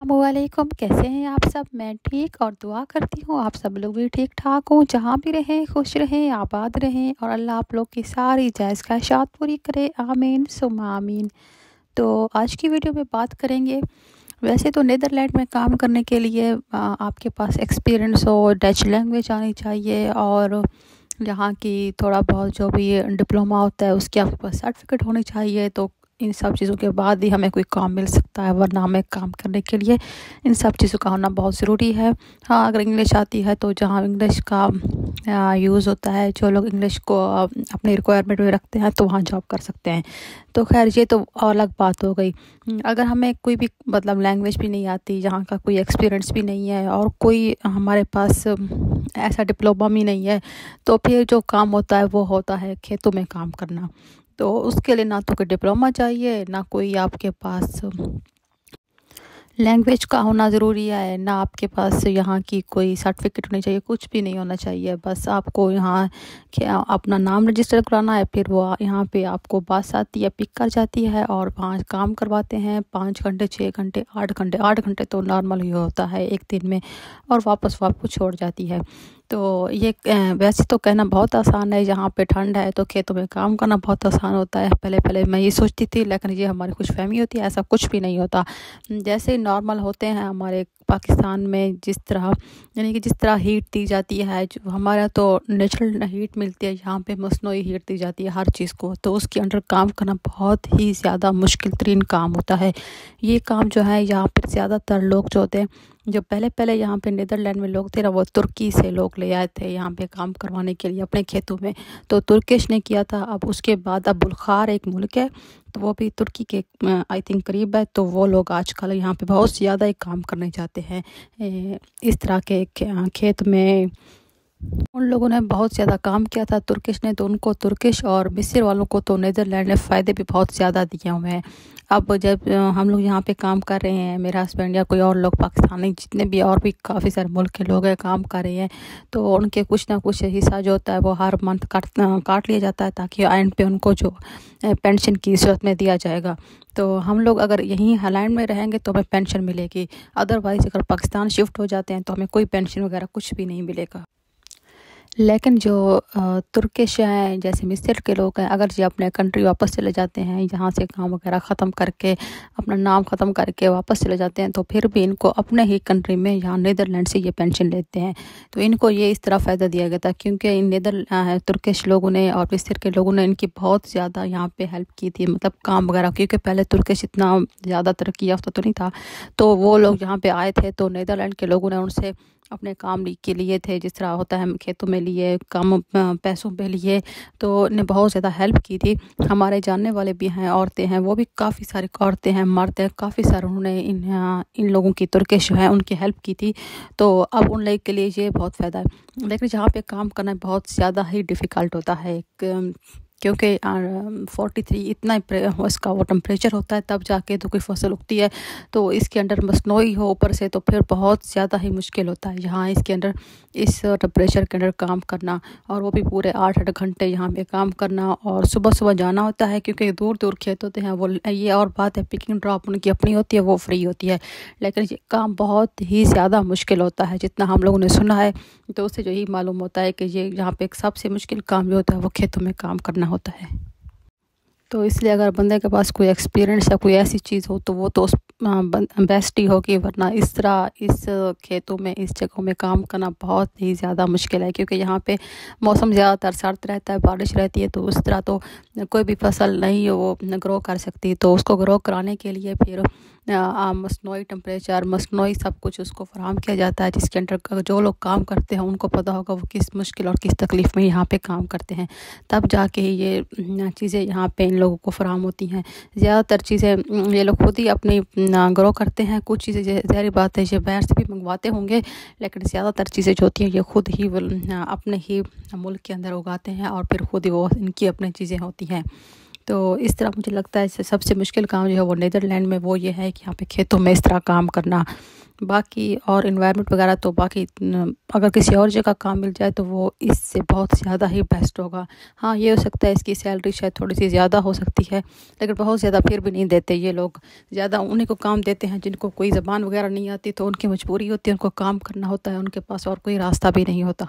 वालेकुम, कैसे हैं आप सब। मैं ठीक और दुआ करती हूँ आप सब लोग भी ठीक ठाक हों। जहाँ भी रहें खुश रहें, आबाद रहें और अल्लाह आप लोग की सारी जायज़ ख्वाहिशात पूरी करे। आमीन सुम्मा आमीन। तो आज की वीडियो में बात करेंगे। वैसे तो नीदरलैंड में काम करने के लिए आपके पास एक्सपीरियंस हो, डच लैंग्वेज आनी चाहिए और यहाँ की थोड़ा बहुत जो भी डिप्लोमा होता है उसकी आपके पास सर्टिफिकेट होनी चाहिए। तो इन सब चीज़ों के बाद ही हमें कोई काम मिल सकता है, वरना हमें काम करने के लिए इन सब चीज़ों का होना बहुत ज़रूरी है। हाँ, अगर इंग्लिश आती है तो जहाँ इंग्लिश का यूज़ होता है, जो लोग इंग्लिश को अपने रिक्वायरमेंट में रखते हैं तो वहाँ जॉब कर सकते हैं। तो खैर ये तो अलग बात हो गई। अगर हमें कोई भी मतलब लैंग्वेज भी नहीं आती, यहाँ का कोई एक्सपीरियंस भी नहीं है और कोई हमारे पास ऐसा डिप्लोमा भी नहीं है, तो फिर जो काम होता है वो होता है खेतों में काम करना। तो उसके लिए ना तो कोई डिप्लोमा चाहिए, ना कोई आपके पास लैंग्वेज का होना ज़रूरी है, ना आपके पास यहाँ की कोई सर्टिफिकेट होनी चाहिए, कुछ भी नहीं होना चाहिए। बस आपको यहाँ क्या अपना नाम रजिस्टर कराना है, फिर वो यहाँ पे आपको बस आती है, पिक कर जाती है और वहाँ काम करवाते हैं। 5 घंटे 6 घंटे 8 घंटे तो नॉर्मल ही होता है एक दिन में, और वापस वो आपको छोड़ जाती है। तो ये वैसे तो कहना बहुत आसान है, यहाँ पे ठंड है तो खेतों में काम करना बहुत आसान होता है। पहले पहले मैं ये सोचती थी, लेकिन ये हमारी खुशफहमी होती है, ऐसा कुछ भी नहीं होता। जैसे नॉर्मल होते हैं हमारे पाकिस्तान में, जिस तरह यानी कि जिस तरह हीट दी जाती है, जो हमारा तो नेचुरल हीट मिलती है, यहाँ पे मसनूई हीट दी जाती है हर चीज़ को, तो उसके अंडर काम करना बहुत ही ज़्यादा मुश्किल तरीन काम होता है। ये काम जो है यहाँ पर ज़्यादातर लोग जो होते हैं, जो पहले पहले यहाँ पे नीदरलैंड में लोग थे ना, वो तुर्की से लोग ले आए थे यहाँ पे काम करवाने के लिए अपने खेतों में। तो तुर्किश ने किया था। अब उसके बाद अब बुल्गार एक मुल्क है, तो वो भी तुर्की के आई थिंक करीब है, तो वो लोग आजकल यहाँ पे बहुत ज़्यादा ही काम करने जाते हैं इस तरह के खेत में। उन लोगों ने बहुत ज़्यादा काम किया था तुर्किश ने, तो उनको तुर्किश और मिस्र वालों को तो नीदरलैंड ने फ़ायदे भी बहुत ज़्यादा दिए हुए हैं। अब जब हम लोग यहाँ पे काम कर रहे हैं, मेरा हस्बैंड या कोई और लोग पाकिस्तानी जितने भी और भी काफ़ी सारे मुल्क के लोग हैं काम कर रहे हैं, तो उनके कुछ ना कुछ हिस्सा जो होता है वो हर मंथ काट लिया जाता है, ताकि एंड पे उनको जो पेंशन की सूरत में दिया जाएगा। तो हम लोग अगर यहीं हलैंड में रहेंगे तो हमें पेंशन मिलेगी, अदरवाइज़ अगर पाकिस्तान शिफ्ट हो जाते हैं तो हमें कोई पेंशन वगैरह कुछ भी नहीं मिलेगा। लेकिन जो तुर्किश हैं, जैसे मिस्र के लोग हैं, अगर ये अपने कंट्री वापस चले जाते हैं, यहाँ से काम वगैरह ख़त्म करके अपना नाम ख़त्म करके वापस चले जाते हैं, तो फिर भी इनको अपने ही कंट्री में यहाँ नीदरलैंड से ये पेंशन लेते हैं। तो इनको ये इस तरह फ़ायदा दिया गया था, क्योंकि इन तुर्किश लोगों ने और मिस्र के लोगों ने इनकी बहुत ज़्यादा यहाँ पे हेल्प की थी, मतलब काम वगैरह, क्योंकि पहले तुर्किश इतना ज़्यादा तरक्की याफ्ता तो नहीं था। तो वो लोग यहाँ पे आए थे, तो नीदरलैंड के लोगों ने उनसे अपने काम के लिए थे, जिस तरह होता है खेतों में लिए, कम पैसों पे लिए, तो ने बहुत ज़्यादा हेल्प की थी। हमारे जानने वाले भी हैं, औरतें हैं, वो भी काफ़ी सारी औरतें हैं, मर्द हैं, काफ़ी सारे उन्होंने इन लोगों की, तुर्किश है, उनकी हेल्प की थी। तो अब उन लोग के लिए ये बहुत फ़ायदा है। लेकिन जहाँ पे काम करना बहुत ज़्यादा ही डिफ़िकल्ट होता है, क्योंकि 43 इतना उसका वो टेम्परेचर होता है, तब जाके तो कोई फसल उगती है। तो इसके अंदर मसनूई हो ऊपर से, तो फिर बहुत ज़्यादा ही मुश्किल होता है यहाँ इसके अंदर इस टेम्परेचर के अंदर काम करना, और वो भी पूरे 8-8 घंटे यहाँ पे काम करना। और सुबह सुबह जाना होता है, क्योंकि दूर दूर खेत होते हैं वो। ये और बात है, पिकिंग ड्रॉप उनकी अपनी होती है, वो फ्री होती है। लेकिन ये काम बहुत ही ज़्यादा मुश्किल होता है, जितना हम लोगों ने सुना है तो उससे जो ही मालूम होता है कि ये यहाँ पे एक सबसे मुश्किल काम जो होता है वो खेतों में काम करना होता है। तो इसलिए अगर बंदे के पास कोई एक्सपीरियंस या कोई ऐसी चीज़ हो तो वो तो बेस्ट ही होगी, वरना इस तरह इस खेतों में, इस जगहों में काम करना बहुत ही ज़्यादा मुश्किल है। क्योंकि यहाँ पे मौसम ज़्यादातर सर्द रहता है, बारिश रहती है, तो उस तरह तो कोई भी फसल नहीं वो ग्रो कर सकती। तो उसको ग्रो कराने के लिए फिर मसनूई टेम्परेचर, मसनूई सब कुछ उसको फराहम किया जाता है, जिसके अंदर जो लोग काम करते हैं उनको पता होगा वो किस मुश्किल और किस तकलीफ़ में यहाँ पे काम करते हैं, तब जाके ही ये चीज़ें यहाँ पे इन लोगों को फराहम होती हैं। ज़्यादातर चीज़ें ये लोग खुद ही अपनी ग्रो करते हैं। कुछ चीज़ें ज़ाहिर बात है ये बाहर से भी मंगवाते होंगे, लेकिन ज़्यादातर चीज़ें जो होती हैं ये खुद ही अपने ही मुल्क के अंदर उगाते हैं, और फिर खुद ही वो इनकी अपनी चीज़ें होती हैं। तो इस तरह मुझे लगता है सबसे मुश्किल काम जो है वो नीदरलैंड में वो ये है कि यहाँ पे खेतों में इस तरह काम करना। बाकी और इन्वायरमेंट वगैरह तो बाकी अगर किसी और जगह काम मिल जाए तो वो इससे बहुत ज़्यादा ही बेस्ट होगा। हाँ, ये हो सकता है इसकी सैलरी शायद थोड़ी सी ज़्यादा हो सकती है, लेकिन बहुत ज़्यादा फिर भी नहीं देते ये लोग। ज़्यादा उन्हीं को काम देते हैं जिनको कोई ज़बान वगैरह नहीं आती, तो उनकी मजबूरी होती है, उनको काम करना होता है, उनके पास और कोई रास्ता भी नहीं होता।